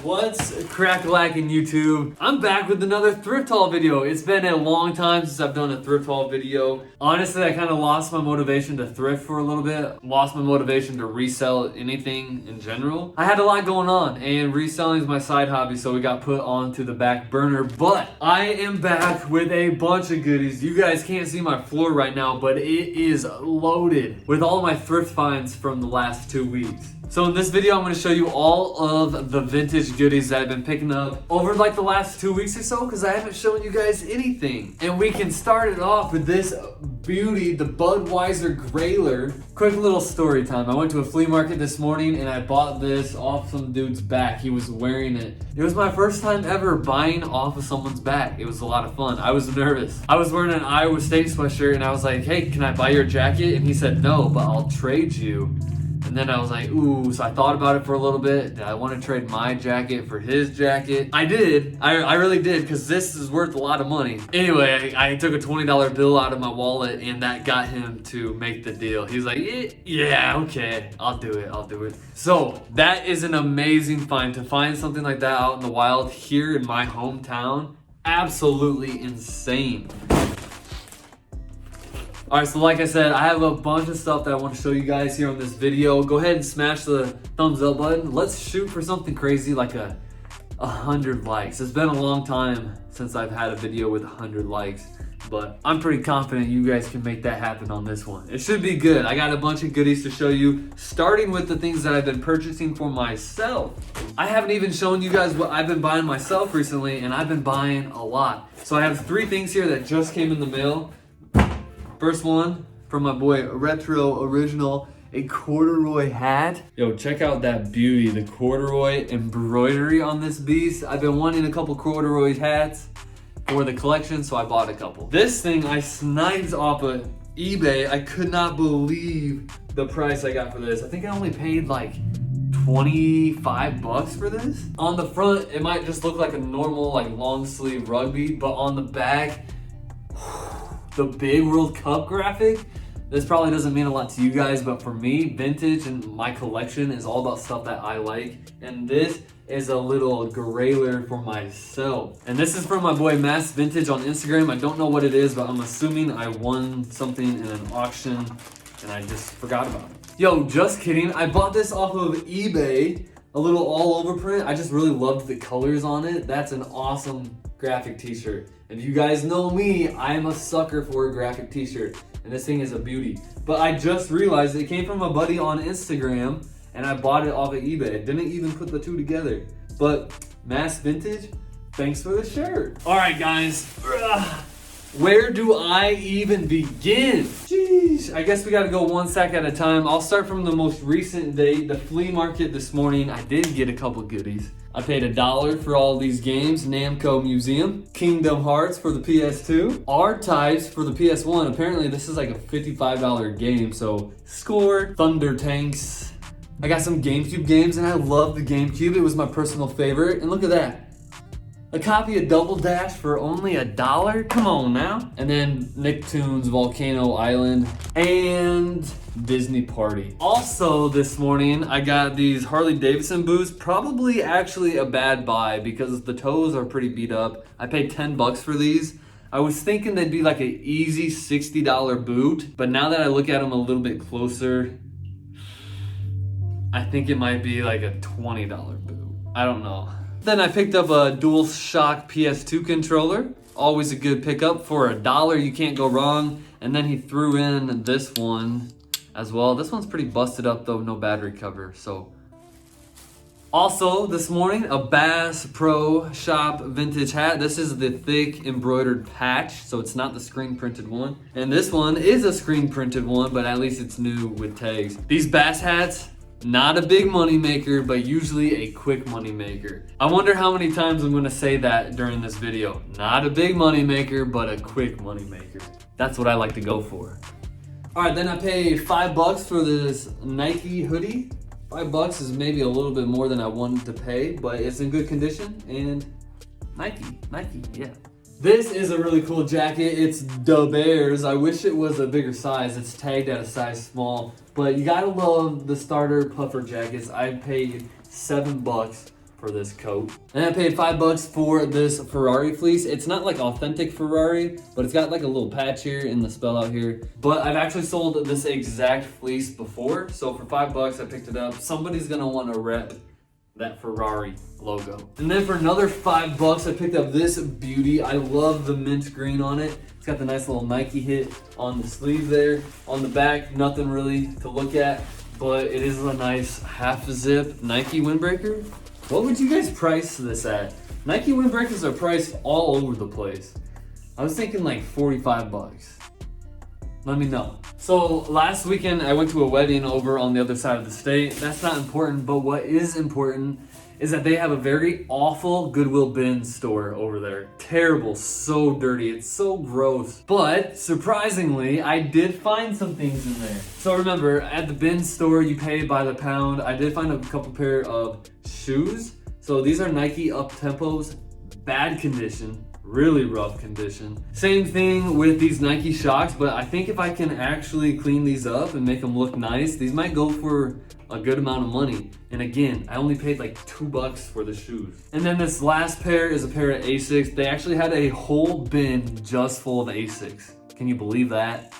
What's crack-a-lackin' YouTube? I'm back with another thrift haul video. It's been a long time since I've done a thrift haul video. Honestly, I kind of lost my motivation to thrift for a little bit. Lost my motivation to resell anything in general. I had a lot going on and reselling is my side hobby, so we got put onto the back burner. But I am back with a bunch of goodies. You guys can't see my floor right now, but it is loaded with all my thrift finds from the last 2 weeks. So in this video, I'm going to show you all of the vintage goodies that I've been picking up over like the last 2 weeks or so, because I haven't shown you guys anything. And we can start it off with this beauty, the Budweiser Grailer. Quick little story time. I went to a flea market this morning and I bought this off some dude's back. He was wearing it. It was my first time ever buying off of someone's back. It was a lot of fun. I was nervous. I was wearing an Iowa State sweatshirt and I was like, hey, can I buy your jacket? And he said, no, but I'll trade you. And then I was like, ooh, so I thought about it for a little bit. Did I want to trade my jacket for his jacket? I did. I really did, because this is worth a lot of money. Anyway, I took a $20 bill out of my wallet and that got him to make the deal. He's like, yeah, okay, I'll do it. So that is an amazing find. To find something like that out in the wild here in my hometown, absolutely insane. Alright, so like I said, I have a bunch of stuff that I want to show you guys here on this video. Go ahead and smash the thumbs up button. Let's shoot for something crazy like 100 likes. It's been a long time since I've had a video with 100 likes, but I'm pretty confident you guys can make that happen on this one. It should be good. I got a bunch of goodies to show you, starting with the things that I've been purchasing for myself. I haven't even shown you guys what I've been buying myself recently, and I've been buying a lot. So I have 3 things here that just came in the mail. First one from my boy Retro Original, a corduroy hat. Yo, check out that beauty, the corduroy embroidery on this beast. I've been wanting a couple corduroy hats for the collection, so I bought a couple. This thing I sniped off of eBay. I could not believe the price I got for this. I think I only paid like 25 bucks for this. On the front, it might just look like a normal like long sleeve rugby, but on the back, the big World Cup graphic. This probably doesn't mean a lot to you guys, but for me, vintage and my collection is all about stuff that I like. And this is a little grailer for myself. And this is from my boy Mass Vintage on Instagram. I don't know what it is, but I'm assuming I won something in an auction and I just forgot about it. Yo, just kidding. I bought this off of eBay, a little all over print. I just really loved the colors on it. That's an awesome graphic t-shirt. If you guys know me, I'm a sucker for a graphic t-shirt, and this thing is a beauty. But I just realized it came from a buddy on Instagram, and I bought it off of eBay. I didn't even put the two together. But Mass Vintage, thanks for the shirt. All right, guys. Where do I even begin? Jeez, I guess we gotta go one sack at a time. I'll start from the most recent date, the flea market this morning. I did get a couple goodies. I paid $1 for all these games. Namco Museum, Kingdom Hearts for the PS2, R-Types for the PS1. Apparently this is like a $55 game, so Score, Thunder Tanks. I got some GameCube games and I love the GameCube. It was my personal favorite, and look at that. A copy of Double Dash for only $1? Come on now. And then Nicktoons Volcano Island and Disney Party. Also this morning, I got these Harley Davidson boots. Probably actually a bad buy because the toes are pretty beat up. I paid 10 bucks for these. I was thinking they'd be like an easy $60 boot, but now that I look at them a little bit closer, I think it might be like a $20 boot. I don't know. Then I picked up a DualShock PS2 controller. Always a good pickup. For $1, you can't go wrong. And then he threw in this one as well. This one's pretty busted up though, no battery cover. So, also this morning, a Bass Pro Shop vintage hat. This is the thick embroidered patch, so it's not the screen printed one. And this one is a screen printed one, but at least it's new with tags. These Bass hats, not a big money maker, but usually a quick money maker. I wonder how many times I'm gonna say that during this video. Not a big money maker, but a quick money maker. That's what I like to go for. All right, then I paid 5 bucks for this Nike hoodie. 5 bucks is maybe a little bit more than I wanted to pay, but it's in good condition, and Nike, yeah. This is a really cool jacket. It's Da Bears. I wish it was a bigger size. It's tagged at a size small, but you gotta love the starter puffer jackets. I paid $7 for this coat. And I paid $5 for this Ferrari fleece. It's not like authentic Ferrari, but it's got like a little patch here and the spell out here. But I've actually sold this exact fleece before, so for $5 I picked it up. Somebody's gonna want to rep that Ferrari logo. And then for another $5 I picked up this beauty. I love the mint green on it. It's got the nice little Nike hit on the sleeve there. On the back, nothing really to look at, but it is a nice half zip Nike windbreaker. What would you guys price this at? Nike windbreakers are priced all over the place. I was thinking like $45. Let me know. So last weekend I went to a wedding over on the other side of the state. That's not important, but what is important is that they have a very awful Goodwill bin store over there. Terrible, so dirty, it's so gross. But surprisingly, I did find some things in there. So remember, at the bin store, you pay by the pound. I did find a couple pair of shoes. So these are Nike Up Tempos, bad condition, really rough condition. Same thing with these Nike Shocks, but I think if I can actually clean these up and make them look nice, these might go for a good amount of money. And again, I only paid like $2 for the shoes. And then this last pair is a pair of Asics. They actually had a whole bin just full of Asics. Can you believe that?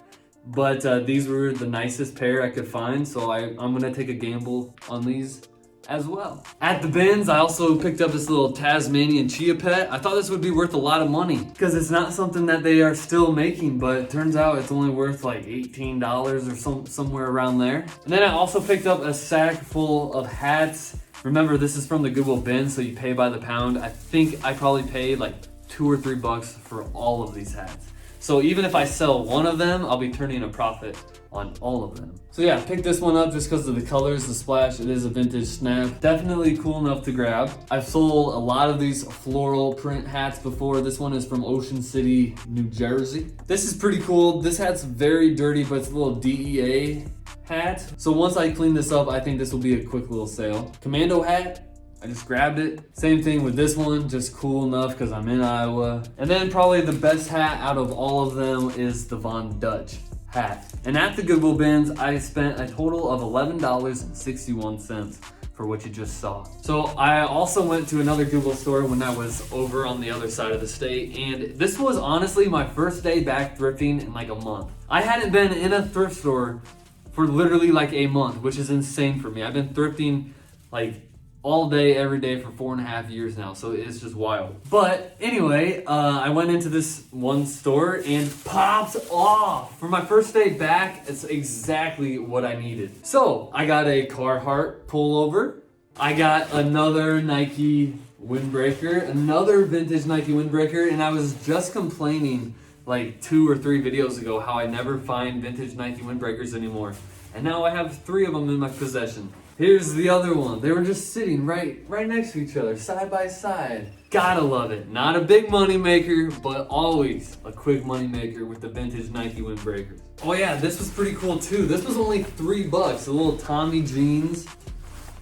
But these were the nicest pair I could find, so I'm gonna take a gamble on these as well. At the bins, I also picked up this little Tasmanian Chia Pet. I thought this would be worth a lot of money because it's not something that they are still making, but it turns out it's only worth like $18 or somewhere around there. And then I also picked up a sack full of hats. Remember, this is from the Goodwill bin, so you pay by the pound. I think I probably paid like $2 or $3 for all of these hats. So even if I sell one of them, I'll be turning a profit on all of them. So yeah, picked this one up just because of the colors, the splash. It is a vintage snap. Definitely cool enough to grab. I've sold a lot of these floral print hats before. This one is from Ocean City, New Jersey. This is pretty cool. This hat's very dirty, but it's a little DEA hat. So once I clean this up, I think this will be a quick little sale. Commando hat. I just grabbed it. Same thing with this one, just cool enough because I'm in Iowa. And then probably the best hat out of all of them is the Von Dutch hat. And at the Goodwill bins, I spent a total of $11.61 for what you just saw. So I also went to another Goodwill store when I was over on the other side of the state, and this was honestly my first day back thrifting in like a month. I hadn't been in a thrift store for literally like a month, which is insane for me. I've been thrifting like all day, every day for 4.5 years now, so it's just wild. But anyway, I went into this one store and popped off. For my first day back, it's exactly what I needed. So I got a Carhartt pullover. I got another Nike windbreaker, another vintage Nike windbreaker, and I was just complaining like 2 or 3 videos ago how I never find vintage Nike windbreakers anymore. And now I have 3 of them in my possession. Here's the other one. They were just sitting right next to each other, side by side. Gotta love it. Not a big money maker, but always a quick money maker with the vintage Nike windbreakers. Oh yeah, this was pretty cool too. This was only $3. A little Tommy jeans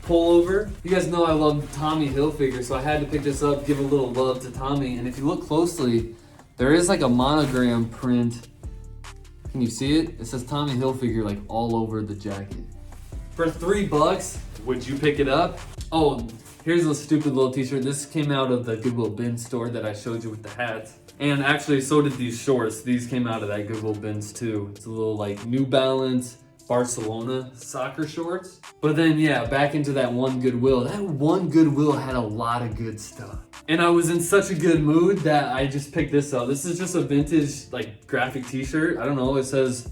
pullover. You guys know I love Tommy Hilfiger, so I had to pick this up, give a little love to Tommy. And if you look closely, there is like a monogram print. Can you see it? It says Tommy Hilfiger like all over the jacket. For $3, would you pick it up? Oh, here's a stupid little t-shirt. This came out of the Goodwill bin store that I showed you with the hats. And actually, so did these shorts. These came out of that Goodwill bins too. It's a little like New Balance Barcelona soccer shorts. But then yeah, back into that one Goodwill. That one Goodwill had a lot of good stuff. And I was in such a good mood that I just picked this up. This is just a vintage like graphic t-shirt. I don't know, it says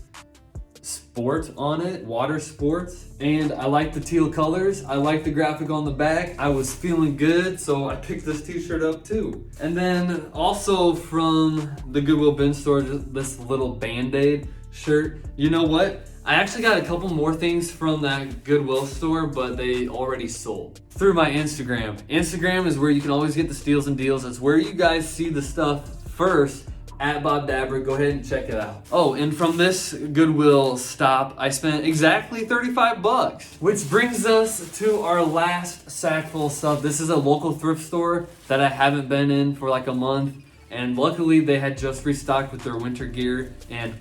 sport on it, water sports, and I like the teal colors. I like the graphic on the back. I was feeling good, so I picked this t-shirt up too. And then also from the Goodwill bin store, this little Band-Aid shirt. You know what? I actually got a couple more things from that Goodwill store, but they already sold through my Instagram. Instagram is where you can always get the steals and deals. It's where you guys see the stuff first. At Bob Dabber, go ahead and check it out. Oh, and from this Goodwill stop, I spent exactly $35. Which brings us to our last sack full of stuff. This is a local thrift store that I haven't been in for like a month. And luckily they had just restocked with their winter gear and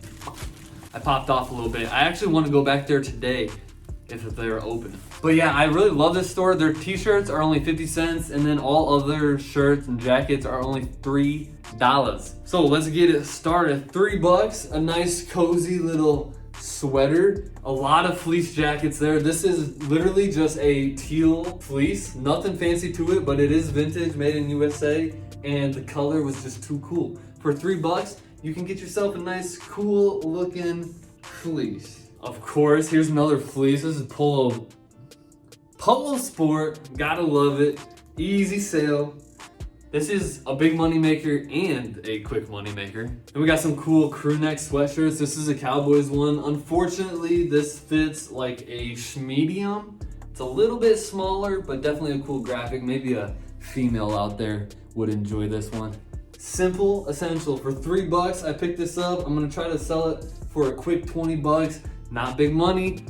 I popped off a little bit. I actually want to go back there today if they're open. But yeah, I really love this store. Their t-shirts are only 50 cents, and then all other shirts and jackets are only $3. So let's get it started. $3, a nice cozy little sweater, a lot of fleece jackets there. This is literally just a teal fleece, nothing fancy to it, but it is vintage, made in USA, and the color was just too cool. For $3, you can get yourself a nice, cool looking fleece. Of course, here's another fleece. This is Polo Sport, gotta love it. Easy sale. This is a big money maker and a quick money maker. And we got some cool Crewneck Sweatshirts. This is a Cowboys one. Unfortunately, this fits like a medium. It's a little bit smaller, but definitely a cool graphic. Maybe a female out there would enjoy this one. Simple, essential. For $3, I picked this up. I'm gonna try to sell it for a quick $20. Not big money,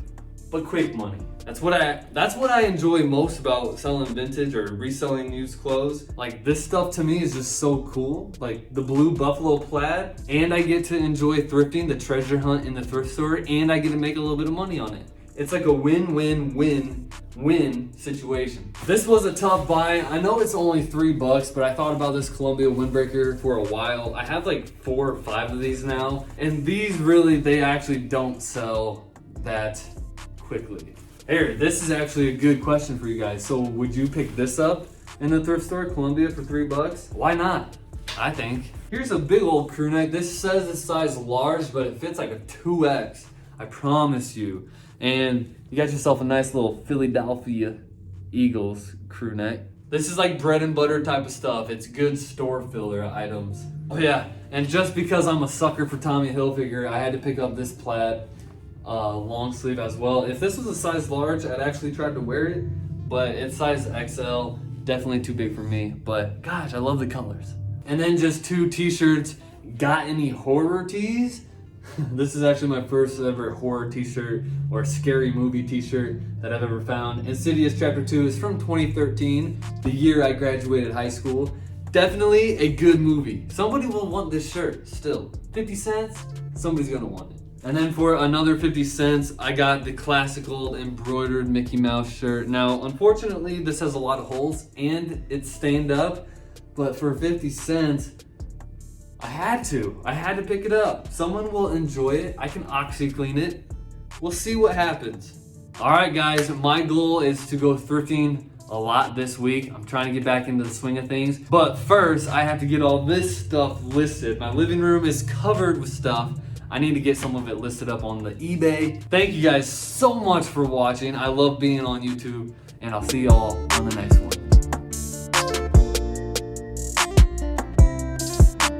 but quick money. That's what I enjoy most about selling vintage or reselling used clothes. Like, this stuff to me is just so cool. Like the blue buffalo plaid, and I get to enjoy thrifting, the treasure hunt in the thrift store, and I get to make a little bit of money on it. It's like a win-win-win-win situation. This was a tough buy. I know it's only $3, but I thought about this Columbia Windbreaker for a while. I have like 4 or 5 of these now, and these really, they actually don't sell that quickly. Here, this is actually a good question for you guys. So would you pick this up in the thrift store, Columbia, for $3? Why not? I think. Here's a big old crew neck. This says it's size large, but it fits like a 2X. I promise you. And you got yourself a nice little Philadelphia Eagles crew neck. This is like bread and butter type of stuff. It's good store filler items. Oh yeah, and just because I'm a sucker for Tommy Hilfiger, I had to pick up this plaid long sleeve as well. If this was a size large, I'd actually tried to wear it, but it's size XL, definitely too big for me. But gosh, I love the colors. And then just 2 t-shirts. Got any horror tees? This is actually my first ever horror t-shirt or scary movie t-shirt that I've ever found. Insidious Chapter 2 is from 2013, the year I graduated high school. Definitely a good movie. Somebody will want this shirt still. 50 cents, somebody's gonna want it. And then for another 50 cents, I got the classic old embroidered Mickey Mouse shirt. Now, unfortunately, this has a lot of holes and it's stained up, but for 50 cents, I had to pick it up. Someone will enjoy it. I can OxyClean it. We'll see what happens. All right, guys, my goal is to go thrifting a lot this week. I'm trying to get back into the swing of things. But first, I have to get all this stuff listed. My living room is covered with stuff. I need to get some of it listed up on the eBay. Thank you guys so much for watching. I love being on YouTube, and I'll see y'all on the next one.